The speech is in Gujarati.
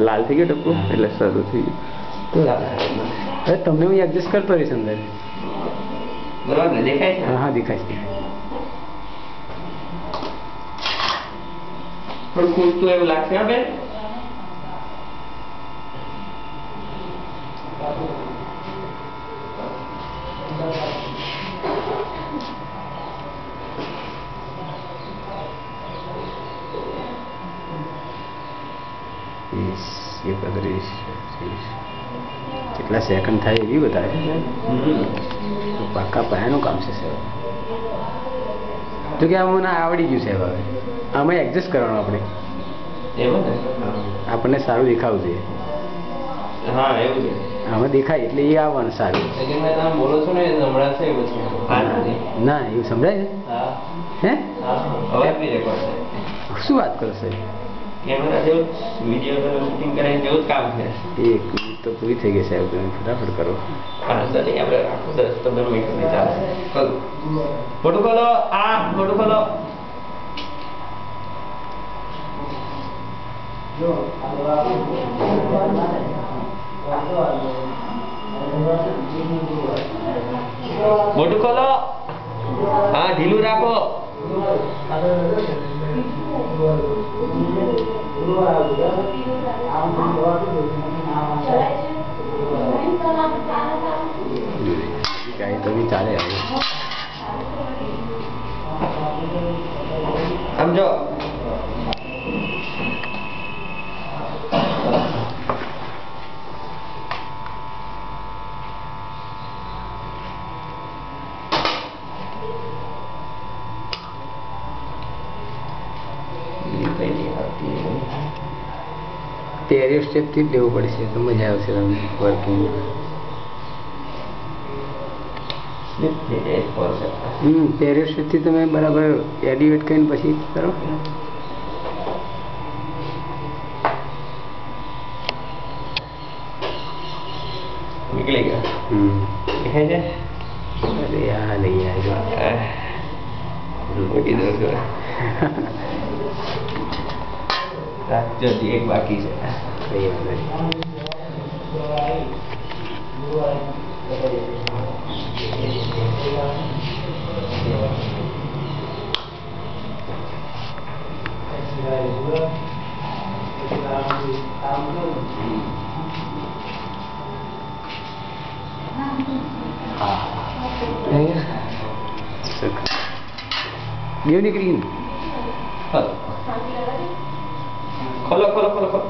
લાલ થઈ ગયો ટપકો એટલે શરૂ થઈ ગયું. હવે તમને હું એડજસ્ટ કરતો રહીશ અંદર. બરાબર ને દેખાય છે? હા દેખાય છે. થોડું ખૂટતું એવું લાગશે હવે. કેટલા સેકન્ડ થાય એવી બતાવે છે. પાકા પાયાનું કામ છે સાહેબ. તો કે આ મને આવડી ગયું સાહેબ. હવે આમાં એડજસ્ટ કરવાનું આપણે. એવું ને આપણને સારું દેખાવું જોઈએ. હા એવું છે. આમાં દેખાય એટલે એ આવવાનું સારું. તમે બોલો છો ને હમણાં છે એવું છે. ના એવું સંભળાય છે. હે અવાજ બી રેકોર્ડ છે. શું વાત કરો સાહેબ? કેમેરા જેવું વિડીયો શૂટિંગ કરાય જેવું જ કામ છે. 1 મિનિટ તો પૂરી થઈ ગઈ સાહેબ. તમે ફટાફટ કરો. હા સર આપણે આખું 10-15 મિનિટ સુધી ચાલે. ખોલો મોટું ખોલો. આ મોટું ખોલો. મોટું ખોલો. હા ઢીલું રાખો. ગાય તો બી ચાલે. સમજો તેરી સ્ટેપથી જ લેવું પડશે તો મજા આવશે તમને વર્કિંગ. તેરી સ્ટેપથી તમે બરાબર એડિવેટ કરીને પછી કરો. નીકળી ગયા. દેખાય છે? અરે હા લઈ આવ્યો. મૂકી દઉં છું. રાખજો એક બાકી છે. કઈ વાંધો નહીં. નીકળી ખોલો ખોલો ખોલો ખોલો.